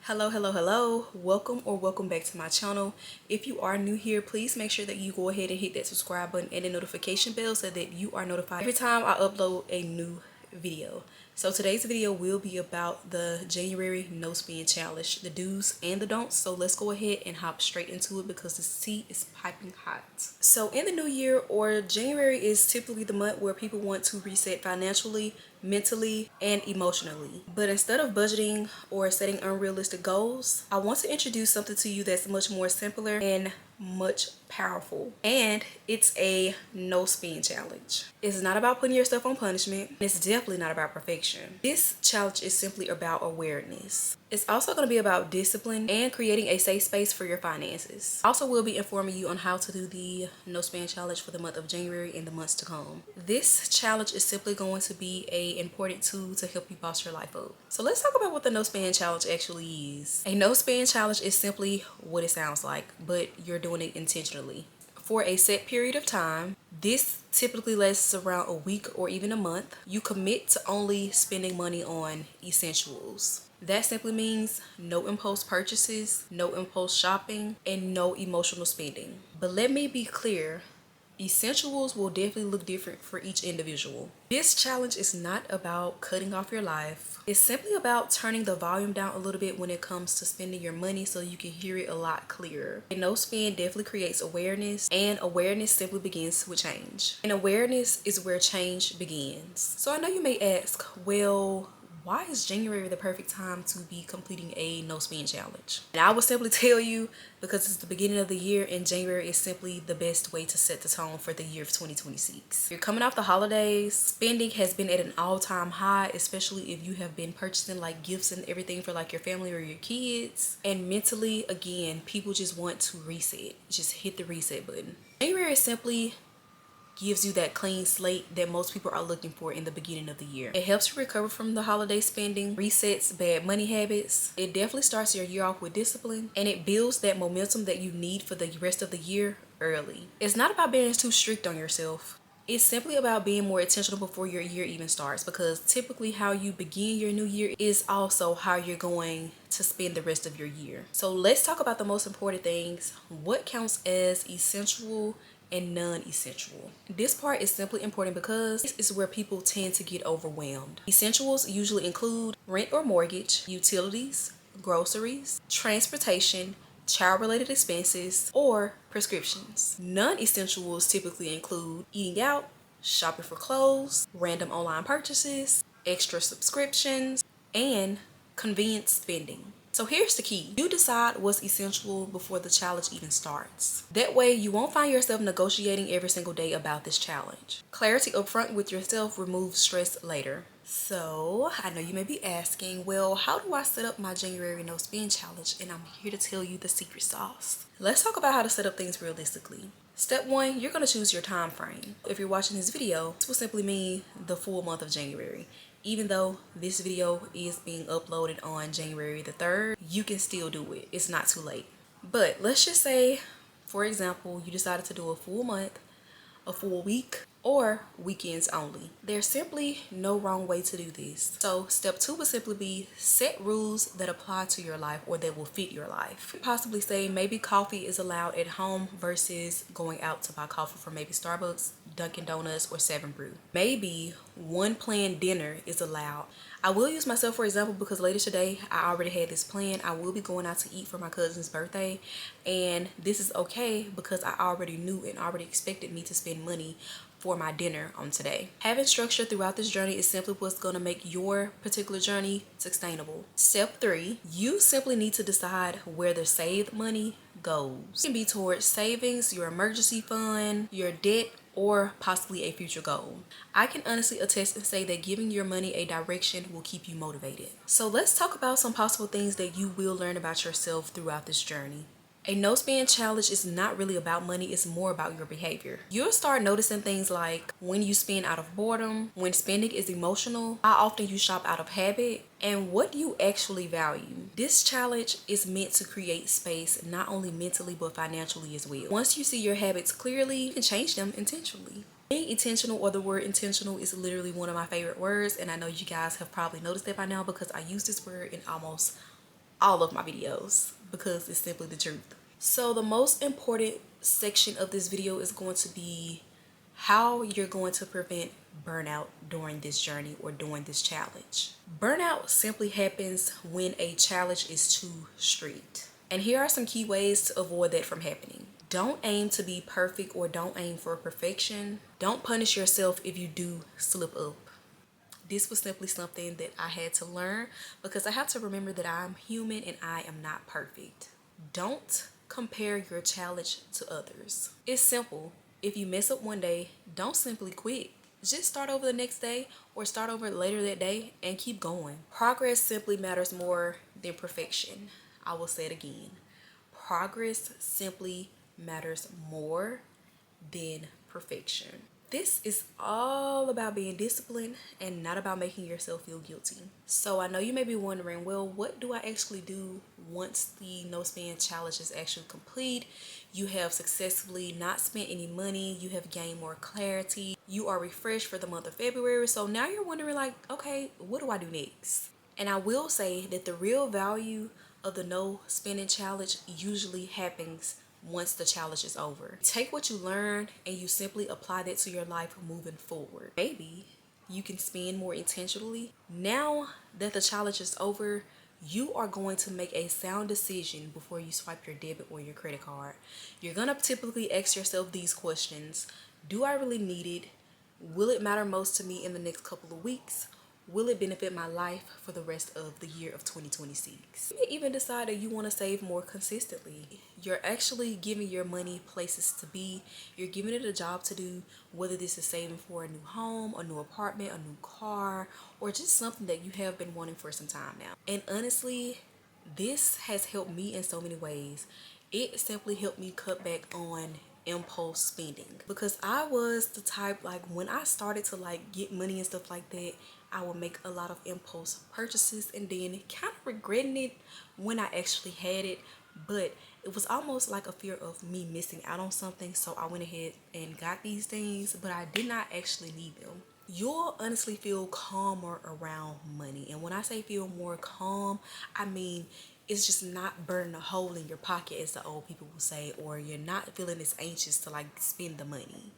Hello. Welcome back to my channel. If you are new here, please make sure that you go ahead and hit that subscribe button and the notification bell so that you are notified every time I upload a new video. So today's video will be about the January no spend challenge, the do's and the don'ts. So let's go ahead and hop straight into it because the tea is piping hot. So in the new year, or January, is typically the month where people want to reset financially, mentally, and emotionally. But instead of budgeting or setting unrealistic goals, I want to introduce something to you that's much more simpler and much powerful, and it's a no spend challenge. It's not about putting yourself on punishment. It's definitely not about perfection. This challenge is simply about awareness. It's also going to be about discipline and creating a safe space for your finances. I also will be informing you on how to do the no spend challenge for the month of January and the months to come. This challenge is simply going to be an important tool to help you boss your life up. So let's talk about what the no spend challenge actually is. A no spend challenge is simply what it sounds like, but you're doing it intentionally for a set period of time. This typically lasts around a week or even a month. You commit to only spending money on essentials. That simply means no impulse purchases, no impulse shopping, and no emotional spending. But let me be clear, essentials will definitely look different for each individual. This challenge is not about cutting off your life. It's simply about turning the volume down a little bit when it comes to spending your money so you can hear it a lot clearer. And no spend definitely creates awareness, and awareness simply begins with change. And awareness is where change begins. So I know you may ask, well, why is January the perfect time to be completing a no spend challenge? And I will simply tell you, because it's the beginning of the year and January is simply the best way to set the tone for the year of 2026. You're coming off the holidays. Spending has been at an all-time high, especially if you have been purchasing like gifts and everything for like your family or your kids. And mentally, again, people just want to reset. Just hit the reset button. January is simply gives you that clean slate that most people are looking for in the beginning of the year. It helps you recover from the holiday spending, resets bad money habits. It definitely starts your year off with discipline, and it builds that momentum that you need for the rest of the year early. It's not about being too strict on yourself. It's simply about being more intentional before your year even starts, because typically how you begin your new year is also how you're going to spend the rest of your year. So let's talk about the most important things. What counts as essential and non-essential? This part is simply important because this is where people tend to get overwhelmed. Essentials usually include rent or mortgage, utilities, groceries, transportation, child-related expenses, or prescriptions. Non-essentials typically include eating out, shopping for clothes, random online purchases, extra subscriptions, and convenience spending. So here's the key. You decide what's essential before the challenge even starts. That way you won't find yourself negotiating every single day about this challenge. Clarity upfront with yourself removes stress later. So I know you may be asking, well, how do I set up my January no spend challenge? And I'm here to tell you the secret sauce. Let's talk about how to set up things realistically. Step 1, you're going to choose your time frame. If you're watching this video, this will simply mean the full month of January. Even though this video is being uploaded on January the 3rd, you can still do it. It's not too late. But let's just say, for example, you decided to do a full month, a full week, or weekends only. There's simply no wrong way to do this. So step 2 would simply be set rules that apply to your life or that will fit your life. Possibly say maybe coffee is allowed at home versus going out to buy coffee from maybe Starbucks, Dunkin' Donuts, or 7 Brew. Maybe one planned dinner is allowed. I will use myself for example because later today I already had this plan. I will be going out to eat for my cousin's birthday, and this is okay because I already knew and already expected me to spend money for my dinner on today. Having structure throughout this journey is simply what's going to make your particular journey sustainable. Step 3, you simply need to decide where the saved money goes. It can be towards savings, your emergency fund, your debt, or possibly a future goal. I can honestly attest and say that giving your money a direction will keep you motivated. So let's talk about some possible things that you will learn about yourself throughout this journey. A no spend challenge is not really about money, it's more about your behavior. You'll start noticing things like when you spend out of boredom, when spending is emotional, how often you shop out of habit, and what you actually value. This challenge is meant to create space not only mentally but financially as well. Once you see your habits clearly, you can change them intentionally. Being intentional, or the word intentional, is literally one of my favorite words, and I know you guys have probably noticed that by now because I use this word in almost all of my videos because it's simply the truth. So the most important section of this video is going to be how you're going to prevent burnout during this journey or during this challenge. Burnout simply happens when a challenge is too strict. And here are some key ways to avoid that from happening. Don't aim to be perfect or don't aim for perfection. Don't punish yourself if you do slip up. This was simply something that I had to learn because I have to remember that I'm human and I am not perfect. Don't compare your challenge to others. It's simple. If you mess up one day, don't simply quit. Just start over the next day or start over later that day and keep going. Progress simply matters more than perfection. I will say it again. Progress simply matters more than perfection. This is all about being disciplined and not about making yourself feel guilty. So I know you may be wondering, well, what do I actually do once the no spend challenge is actually complete? You have successfully not spent any money, you have gained more clarity, you are refreshed for the month of February. So now you're wondering like, okay, what do I do next? And I will say that the real value of the no spending challenge usually happens once the challenge is over. Take what you learned and you simply apply that to your life moving forward. Maybe you can spend more intentionally. Now that the challenge is over, you are going to make a sound decision before you swipe your debit or your credit card. You're gonna typically ask yourself these questions. Do I really need it? Will it matter most to me in the next couple of weeks? Will it benefit my life for the rest of the year of 2026? You may even decide that you want to save more consistently. You're actually giving your money places to be. You're giving it a job to do, whether this is saving for a new home, a new apartment, a new car, or just something that you have been wanting for some time now. And honestly, this has helped me in so many ways. It simply helped me cut back on impulse spending because I was the type, like when I started to like get money and stuff like that, I would make a lot of impulse purchases and then kind of regretting it when I actually had it. But it was almost like a fear of me missing out on something, so I went ahead and got these things, but I did not actually need them. You'll honestly feel calmer around money, and when I say feel more calm, I mean it's just not burning a hole in your pocket, as the old people will say, or you're not feeling as anxious to like spend the money.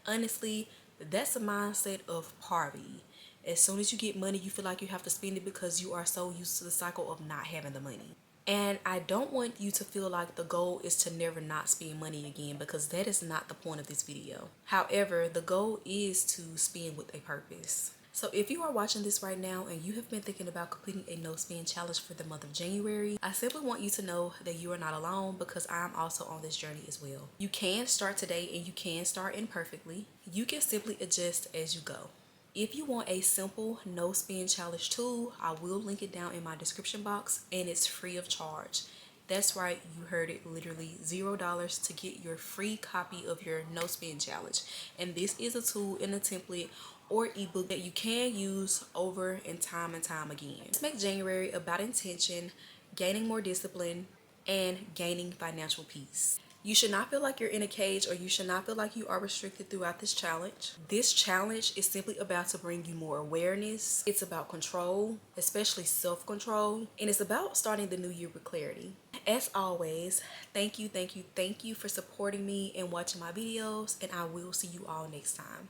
Honestly, that's a mindset of poverty. As soon as you get money, you feel like you have to spend it because you are so used to the cycle of not having the money. And I don't want you to feel like the goal is to never not spend money again, because that is not the point of this video. However, the goal is to spend with a purpose. So if you are watching this right now and you have been thinking about completing a no spend challenge for the month of January, I simply want you to know that you are not alone, because I'm also on this journey as well. You can start today and you can start imperfectly. You can simply adjust as you go. If you want a simple no spend challenge tool, I will link it down in my description box, and it's free of charge. That's right, you heard it, literally $0 to get your free copy of your no spend challenge. And this is a tool and a template or ebook that you can use over and time again. Let's make January about intention, gaining more discipline, and gaining financial peace. You should not feel like you're in a cage, or you should not feel like you are restricted throughout this challenge. This challenge is simply about to bring you more awareness. It's about control, especially self-control, and it's about starting the new year with clarity. As always, thank you for supporting me and watching my videos, and I will see you all next time.